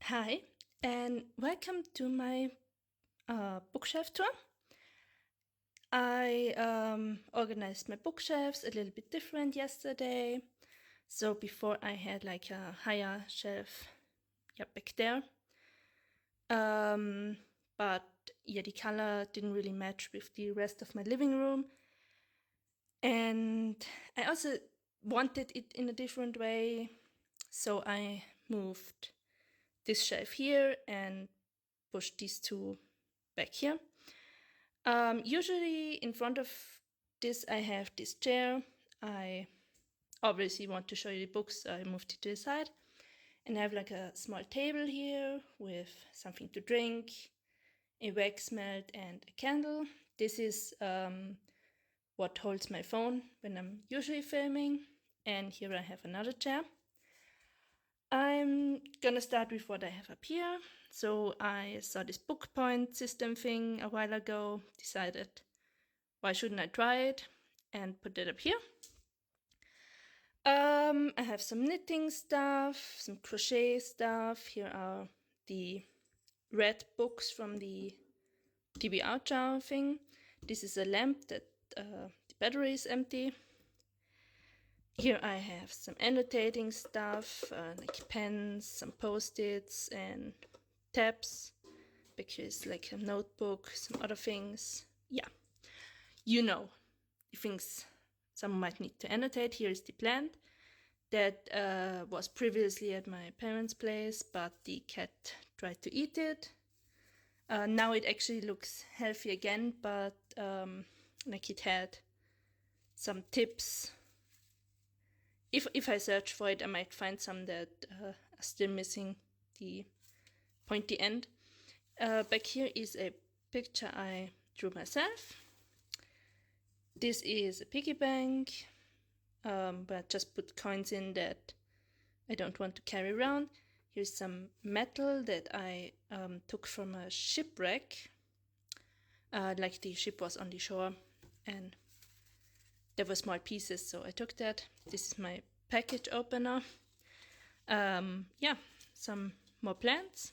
Hi, and welcome to my bookshelf tour. I organized my bookshelves a little bit different yesterday. So before I had like a higher shelf, back there. But the color didn't really match with the rest of my living room. And I also wanted it in a different way. So I moved this shelf here and pushed these two back here. Usually in front of this I have this chair. I obviously want to show you the books, so I moved it to the side. And I have like a small table here with something to drink, a wax melt and a candle. This is what holds my phone when I'm usually filming. And here I have another chair. I'm gonna start with what I have up here. So I saw this book point system thing a while ago, decided why shouldn't I try it, and put it up here. I have some knitting stuff, some crochet stuff. Here are the red books from the TBR jar thing. This is a lamp that the battery is empty. Here I have some annotating stuff, like pens, some post-its, and tabs. Back here is like a notebook, some other things. Yeah, you know, things someone might need to annotate. Here is the plant that was previously at my parents' place, but the cat tried to eat it. Now it actually looks healthy again, but like it had some tips. If I search for it, I might find some that are still missing the pointy end. Back here is a picture I drew myself. This is a piggy bank, but just put coins in that I don't want to carry around. Here's some metal that I took from a shipwreck. Like the ship was on the shore and there were small pieces, so I took that. This is my package opener. Some more plants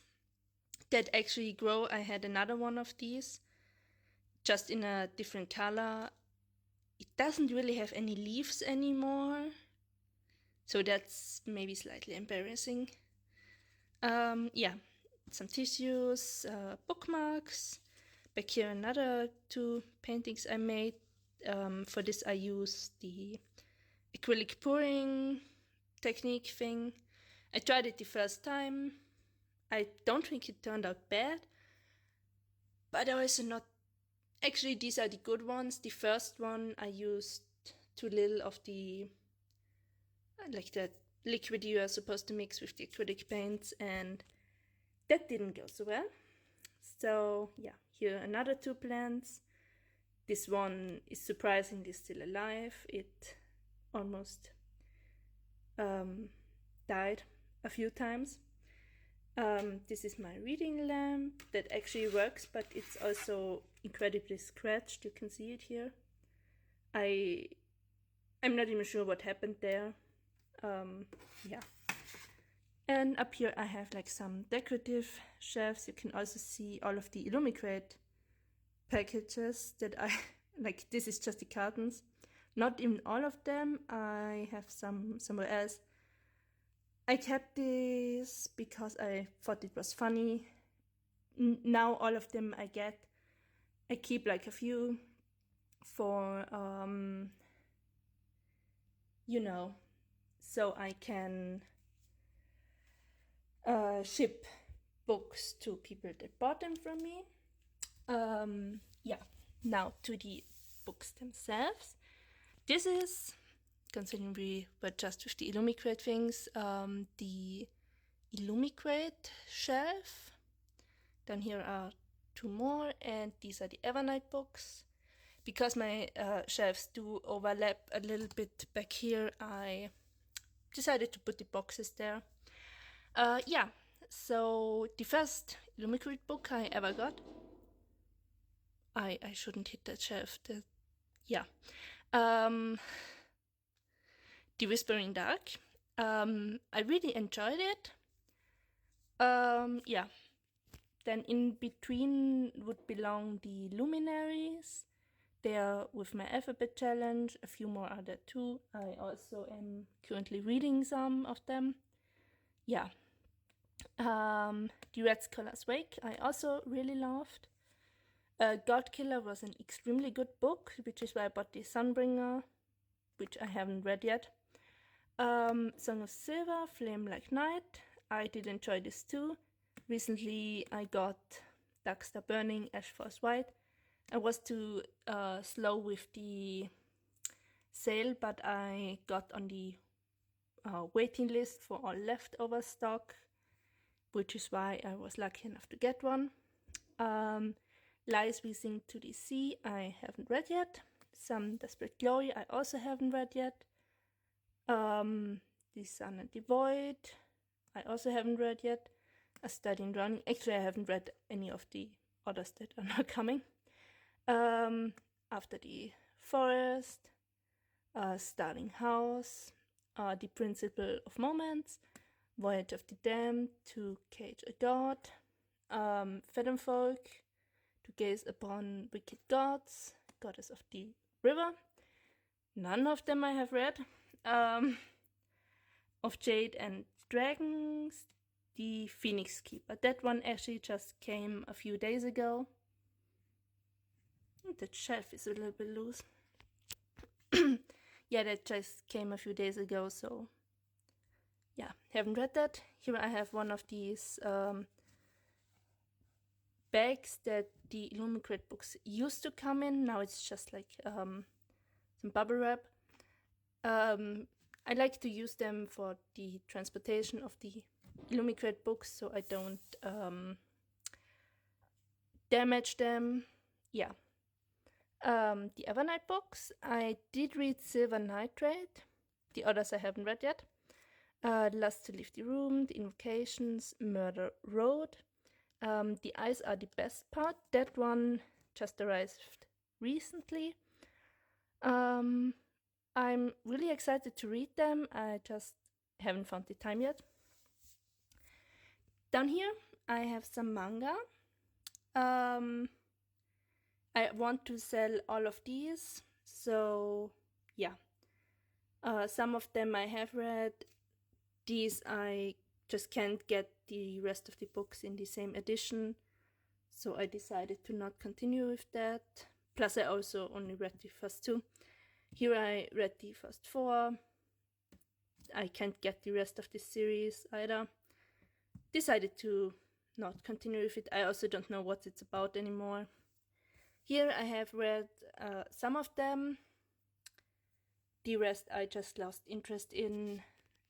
that actually grow. I had another one of these, just in a different color. It doesn't really have any leaves anymore, so that's maybe slightly embarrassing. Some tissues, bookmarks. Back here another two paintings I made. For this I used the acrylic pouring technique thing. I tried it the first time. I don't think it turned out bad, but also not. Actually, these are the good ones. The first one I used too little of the like that liquid you are supposed to mix with the acrylic paints, and that didn't go so well. So yeah, here another two plants. This one is surprisingly still alive. It almost died a few times. This is my reading lamp that actually works, but it's also incredibly scratched. You can see it here. I'm not even sure what happened there. And up here I have like some decorative shelves. You can also see all of the Illumicrate packages that I like. This is just the cartons. Not even all of them. I have some somewhere else. I kept this because I thought it was funny. Now all of them I keep like a few for so I can ship books to people that bought them from me. Now to the books themselves. This is, considering we were just with the Illumicrate things, the Illumicrate shelf. Then here are two more, and these are the Evernight books. Because my shelves do overlap a little bit back here, I decided to put the boxes there. So the first Illumicrate book I ever got. I shouldn't hit that shelf. The Whispering Dark. I really enjoyed it. Yeah. Then in between would belong the luminaries. They are with my alphabet challenge. A few more are there too. I also am currently reading some of them. Yeah. The Red Scholar's Wake I also really loved. God Killer was an extremely good book, which is why I bought the Sunbringer, which I haven't read yet. Song of Silver, Flame Like Night. I did enjoy this too. Recently I got Darkstar Burning, Ash Falls White. I was too slow with the sale, but I got on the waiting list for all leftover stock, which is why I was lucky enough to get one. Lies We Sing to the Sea I haven't read yet. Some Desperate Glory I also haven't read yet. The Sun and the Void I also haven't read yet. A Study in Drowning. Actually, I haven't read any of the others that are not coming. After the Forest, Starling House, The Principle of Moments, Voyage of the Damned, To Cage a God, Fathomfolk, To Gaze Upon Wicked Gods, Goddess of the River. None of them I have read. Of Jade and Dragons, The Phoenix Keeper. That one actually just came a few days ago. The shelf is a little bit loose. Yeah, that just came a few days ago, so yeah, haven't read that. Here I have one of these bags that the Illumicrate books used to come in. Now it's just like some bubble wrap. I like to use them for the transportation of the Illumicrate books so I don't damage them. Yeah. The Evernight books, I did read Silver Nitrate. The others I haven't read yet. Lust to Leave the Room, The Invocations, Murder Road. The Eyes Are the Best Part. That one just arrived recently. I'm really excited to read them. I just haven't found the time yet. Down here, I have some manga. I want to sell all of these, so yeah. Some of them I have read. These I just can't get the rest of the books in the same edition, so I decided to not continue with that. Plus I also only read the first two. Here I read the first four. I can't get the rest of the series either. Decided to not continue with it. I also don't know what it's about anymore. Here I have read some of them. The rest I just lost interest in.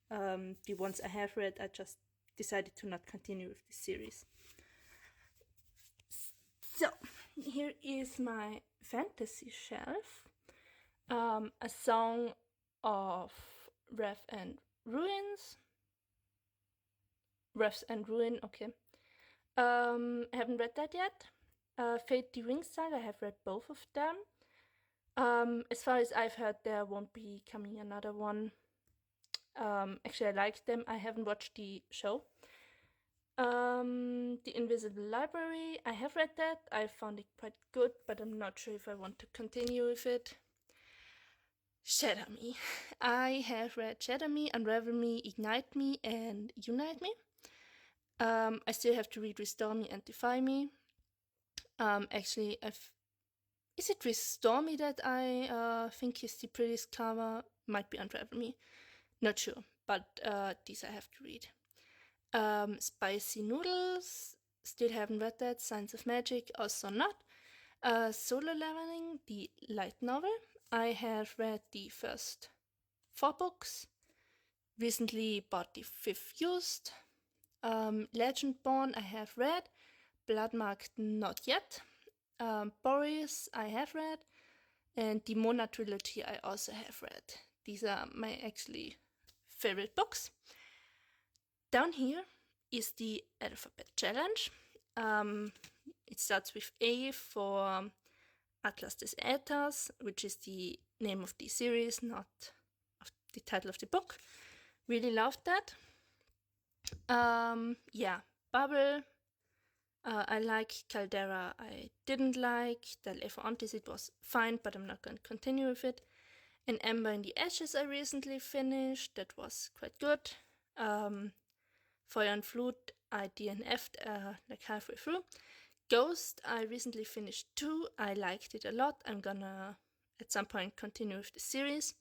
The ones I have read, I just decided to not continue with the series. So, here is my fantasy shelf. A Song of Wrath and Ruins. Wrath and Ruin, okay. I haven't read that yet. Fate the Ring Saga, I have read both of them. As far as I've heard, there won't be coming another one. Actually, I like them. I haven't watched the show. The Invisible Library, I have read that. I found it quite good, but I'm not sure if I want to continue with it. Shatter Me. I have read Shatter Me, Unravel Me, Ignite Me, and Unite Me. I still have to read Restore Me and Defy Me. Actually, is it Restore Me that I think is the prettiest cover? Might be Unravel Me. Not sure, but these I have to read. Spicy Noodles, still haven't read that. Science of Magic, also not. Solo Leveling, the light novel. I have read the first 4 books. Recently bought the 5th used. Legendborn I have read. Bloodmarked not yet. Boris I have read. And the Mona trilogy I also have read. These are my actually favorite books. Down here is the alphabet challenge. It starts with A for Atlas des Äthers, which is the name of the series, not of the title of the book. Really loved that. Yeah, Bubble. I like Caldera. I didn't like Del Elefantis. It was fine, but I'm not going to continue with it. And Ember in the Ashes I recently finished. That was quite good. Feuer and Flut I DNF'd like halfway through. Ghost I recently finished too. I liked it a lot. I'm gonna at some point continue with the series.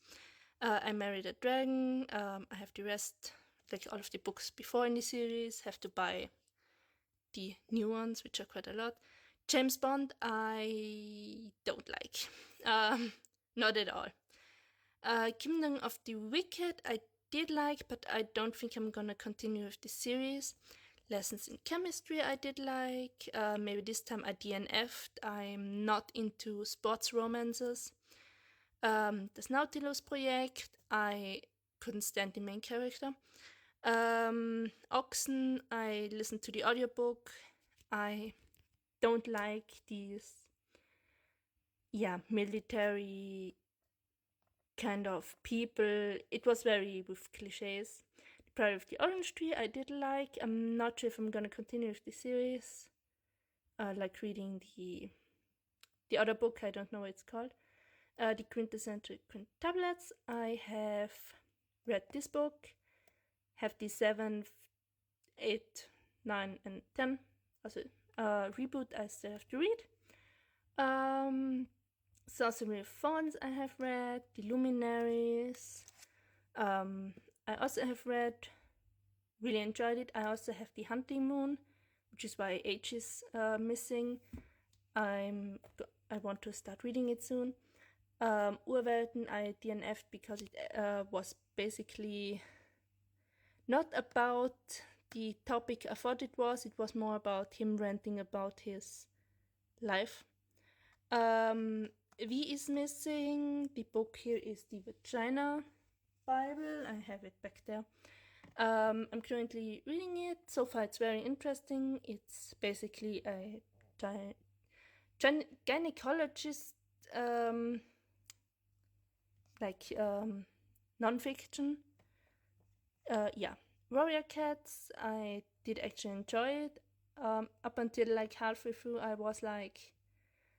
I Married a Dragon. I have the rest, like all of the books before in the series. Have to buy the new ones, which are quite a lot. James Bond I don't like. Not at all. Kingdom of the Wicked I did like, but I don't think I'm gonna continue with the series. Lessons in Chemistry I did like. Maybe this time I DNF'd. I'm not into sports romances. Das Nautilus-Projekt, I couldn't stand the main character. Oxen, I listened to the audiobook. I don't like these, military kind of people. It was very with cliches. The Pride of the Orange Tree, I did like. I'm not sure if I'm gonna continue with the series. Like reading the other book, I don't know what it's called. The Quintessential Quintuplets, I have read this book, have the 7th, 8th, 9, and 10. Also, reboot I still have to read. Sorcery of Thorns I have read, The Luminaries. I also have read, really enjoyed it. I also have The Hunting Moon, which is why H is missing. I want to start reading it soon. Urwelten I DNF'd because it was basically not about the topic I thought it was. It was more about him ranting about his life. V is missing. The book here is the Vagina Bible. I have it back there. I'm currently reading it. So far it's very interesting. It's basically a gynecologist non-fiction. Warrior Cats, I did actually enjoy it. Up until like halfway through, I was like,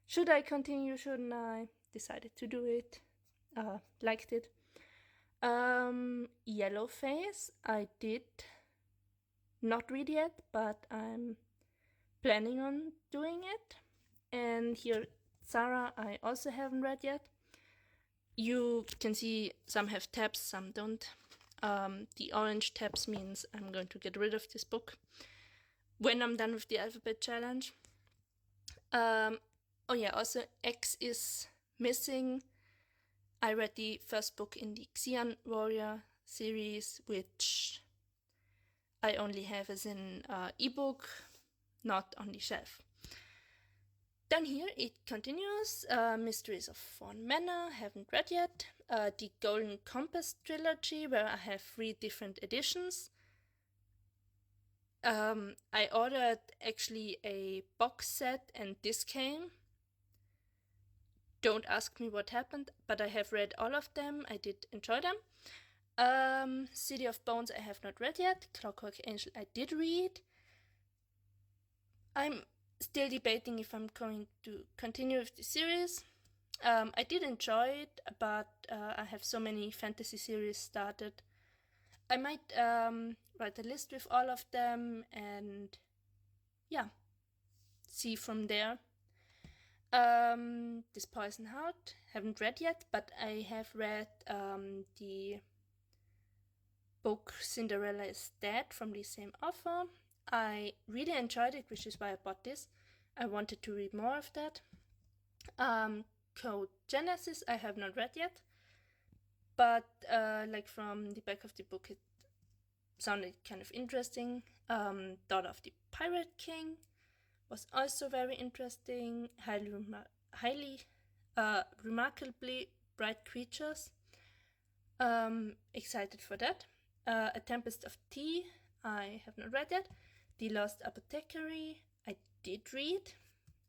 should I continue, shouldn't I? Decided to do it. Liked it. Yellowface, I did not read yet, but I'm planning on doing it. And here, Sarah, I also haven't read yet. You can see some have tabs, some don't. The orange tabs means I'm going to get rid of this book when I'm done with the alphabet challenge. Also X is missing. I read the first book in the Xian Warrior series, which I only have as an ebook, not on the shelf. Then here it continues. Mysteries of Fawn Manor, haven't read yet. The Golden Compass trilogy, where I have 3 different editions. I ordered actually a box set and this came. Don't ask me what happened, but I have read all of them. I did enjoy them. City of Bones I have not read yet. Clockwork Angel I did read. I'm still debating if I'm going to continue with the series. I did enjoy it, but I have so many fantasy series started. I might write a list with all of them and see from there. This Poison Heart, haven't read yet, but I have read the book Cinderella is Dead from the same author. I really enjoyed it, which is why I bought this. I wanted to read more of that. Code Genesis I have not read yet, but from the back of the book it sounded kind of interesting. Daughter of the Pirate King was also very interesting. Highly remarkably bright creatures. Excited for that. A Tempest of Tea I have not read yet. The Lost Apothecary I did read.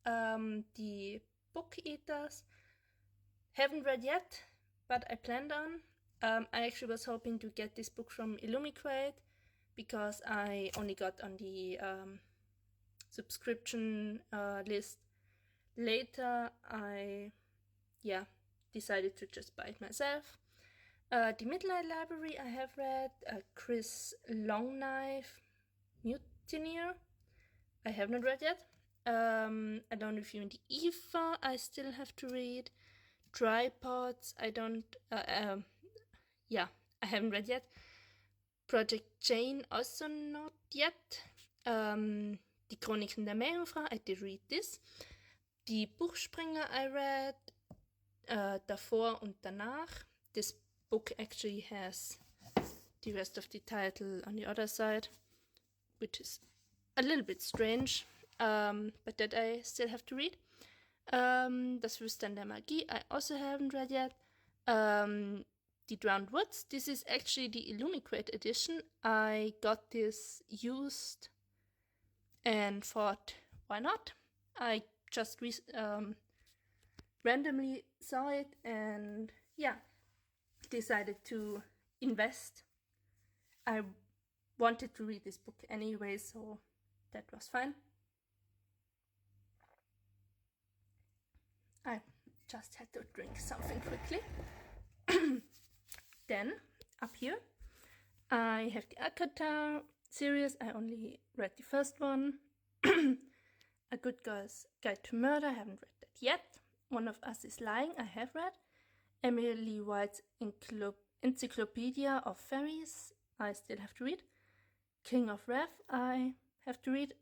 The Book Eaters haven't read yet, but I planned on. I actually was hoping to get this book from Illumiquate, because I only got on the subscription list. Later, I decided to just buy it myself. The Midnight Library I have read, Chris Longknife, Mutineer, I have not read yet. I don't review in the Eva, I still have to read. Tripods, I haven't read yet. Project Jane, also not yet. Die Chroniken der Meerjungfrau, I did read this. Die Buchspringer I read, davor und danach. This book actually has the rest of the title on the other side, which is a little bit strange, but that I still have to read. Das Flüstern der Magie, I also haven't read yet. The Drowned Woods, this is actually the Illumicrate edition. I got this used and thought, why not? I just randomly saw it and decided to invest. I wanted to read this book anyway, so that was fine. I just had to drink something quickly. Then, up here, I have the Akatar series. I only read the first one. A Good Girl's Guide to Murder, I haven't read that yet. One of Us is Lying, I have read. Emily White's Encyclopedia of Fairies, I still have to read. King of Wrath, I have to read.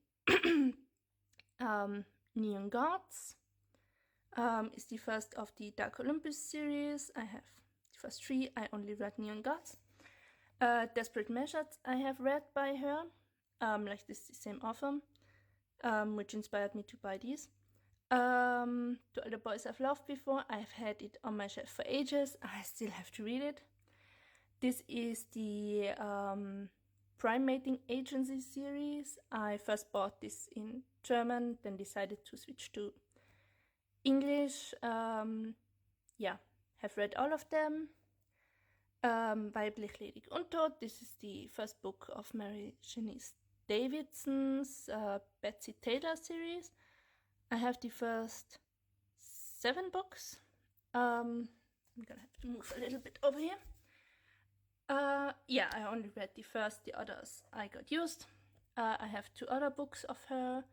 Neon Gods is the first of the Dark Olympus series. I have the first 3. I only read Neon Gods. Desperate Measures I have read by her, like this is the same author, which inspired me to buy these. To All the Boys I've Loved Before, I've had it on my shelf for ages. I still have to read it. This is the Prime Mating Agency series. I first bought this in German, then decided to switch to English. Have read all of them. Weiblich, ledig, untot. This is the first book of Mary Shanice Davidson's Betsy Taylor series. I have the first 7 books. I'm gonna have to move a little bit over here. I only read the first, the others I got used. I have 2 other books of her.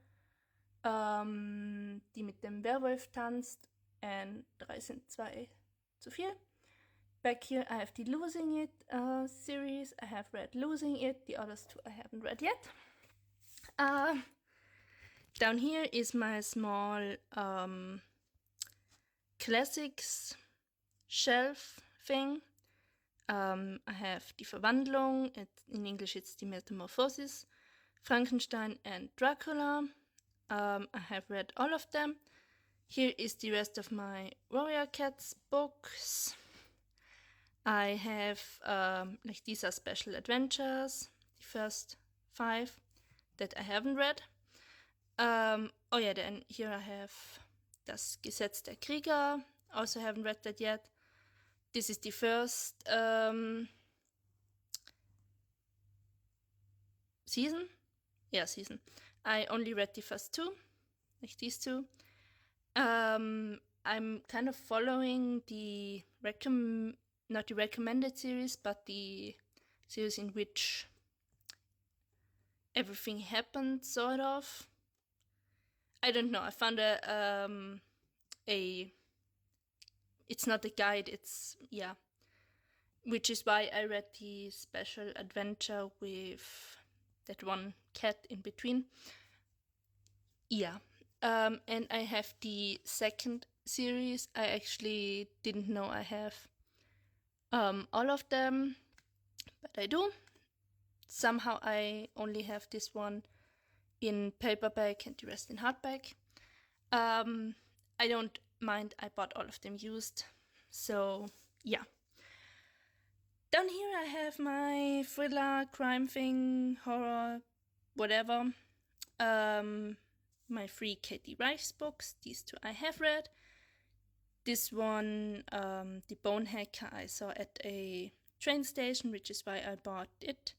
Die mit dem Werwolf tanzt and 3 sind 2 zu viel. Back here I have the Losing It series. I have read Losing It, the others 2 I haven't read yet. Down here is my small classics shelf thing. I have Die Verwandlung, in English it's The Metamorphosis, Frankenstein and Dracula. I have read all of them. Here is the rest of my Warrior Cats books. I have, these are special adventures, the first 5 that I haven't read. Then here I have Das Gesetz der Krieger, also haven't read that yet. This is the first season. Yeah, season. I only read the first 2, like these 2. I'm kind of following the not the recommended series, but the series in which everything happened, sort of. I don't know. I found it's not a guide. It's which is why I read the special adventure with that one cat in between. And I have the second series. I actually didn't know I have all of them, but I do. Somehow I only have this one in paperback and the rest in hardback. I don't mind, I bought all of them used. So yeah. Down here I have my thriller, crime thing, horror, whatever. My 3 Katie Reichs books, these 2 I have read. This one, The Bone Hacker, I saw at a train station, which is why I bought it.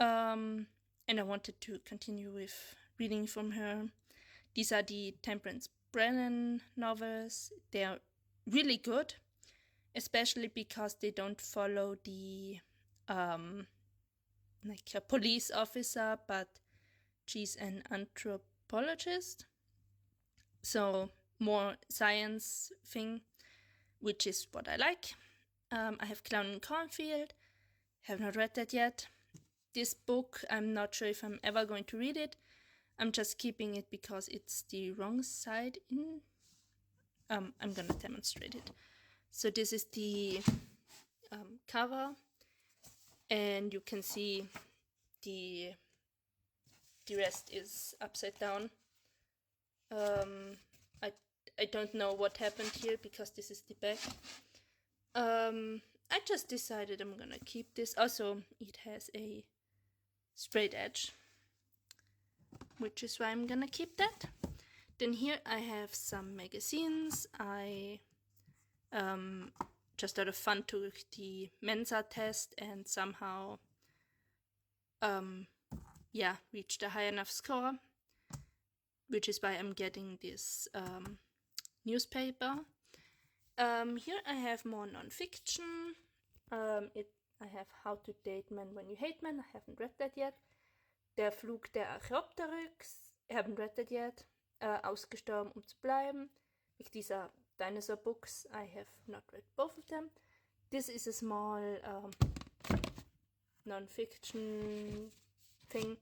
And I wanted to continue with reading from her. These are the Temperance Brennan novels. They are really good, especially because they don't follow the like a police officer, but she's an anthropologist, so more science thing, which is what I like. I have Clown in Cornfield, have not read that yet. This book, I'm not sure if I'm ever going to read it. I'm just keeping it because it's the wrong side in. I'm gonna demonstrate it. So this is the cover, and you can see the rest is upside down. I don't know what happened here because this is the back. I just decided I'm gonna keep this. Also, it has a straight edge, which is why I'm gonna keep that. Then here I have some magazines. I just out of fun took the Mensa test and somehow reached a high enough score, which is why I'm getting this newspaper. Here I have more non-fiction. I have How to Date Men When You Hate Men. I haven't read that yet. Der Flug der Archaeopteryx. I haven't read that yet. Ausgestorben zu bleiben. Like these are dinosaur books. I have not read both of them. This is a small non-fiction thing.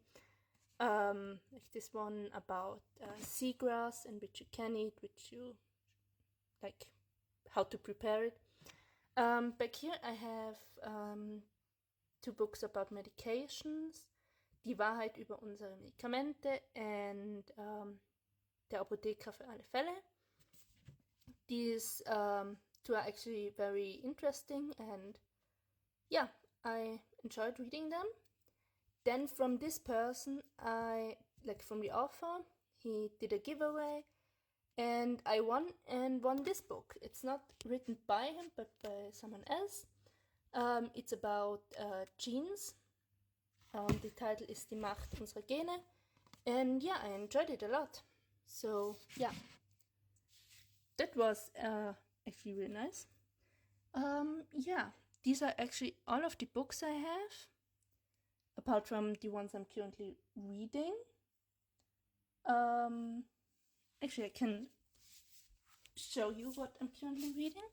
Like this one about seagrass and which you can eat, which you like how to prepare it. Back here I have 2 books about medications. Die Wahrheit über unsere Medikamente and Der Apotheker für alle Fälle. These 2 are actually very interesting and yeah, I enjoyed reading them. Then from this person, from the author, he did a giveaway and I won this book. It's not written by him but by someone else. It's about genes. The title is Die Macht unserer Gene, and yeah, I enjoyed it a lot. So yeah, that was actually really nice. Yeah, these are actually all of the books I have, apart from the ones I'm currently reading. Actually, I can show you what I'm currently reading.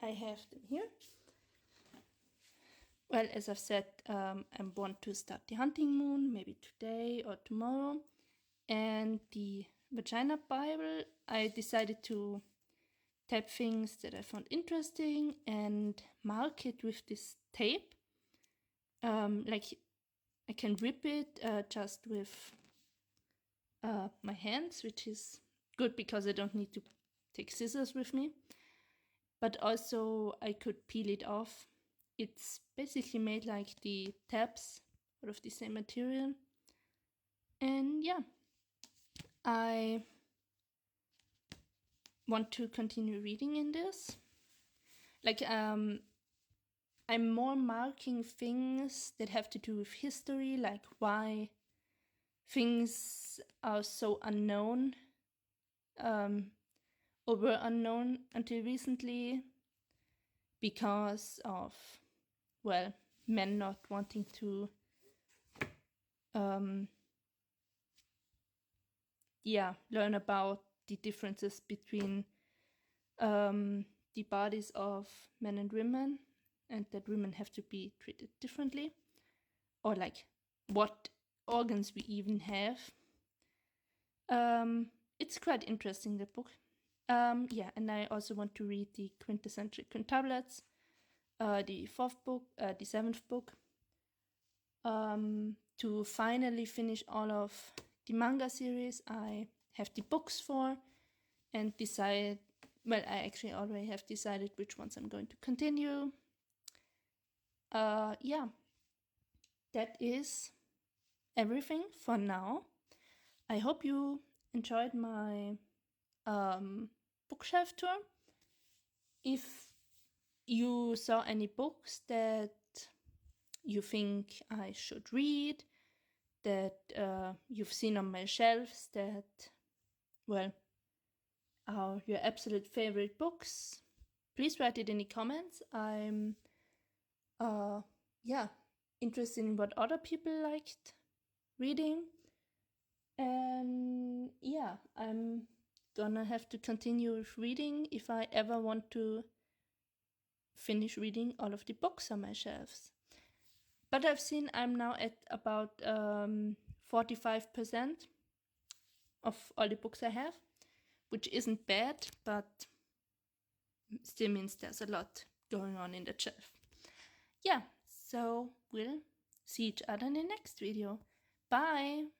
I have them here. Well, as I've said, I want to start The Hunting Moon, maybe today or tomorrow. And the Vagina Bible, I decided to type things that I found interesting and mark it with this tape. Like I can rip it just with my hands, which is good because I don't need to take scissors with me. But also I could peel it off. It's basically made like the tabs out of the same material. And yeah, I want to continue reading in this. Like I'm more marking things that have to do with history, like why things are so unknown or were unknown until recently because of, well, men not wanting to learn about the differences between the bodies of men and women, and that women have to be treated differently, or like what organs we even have. It's quite interesting, the book. Yeah, and I also want to read the Quintessential Quintuplets, the 4th book, the 7th book, to finally finish all of the manga series I have the books for, and decide, well, I actually already have decided which ones I'm going to continue. Yeah, that is everything for now. I hope you enjoyed my bookshelf tour. If you saw any books that you think I should read, that you've seen on my shelves that, well, are your absolute favorite books. Please write it in the comments. I'm interested in what other people liked reading. And yeah, I'm gonna have to continue with reading if I ever want to finish reading all of the books on my shelves. But I've seen I'm now at about 45% of all the books I have, which isn't bad, but still means there's a lot going on in the shelf. Yeah, so we'll see each other in the next video. Bye!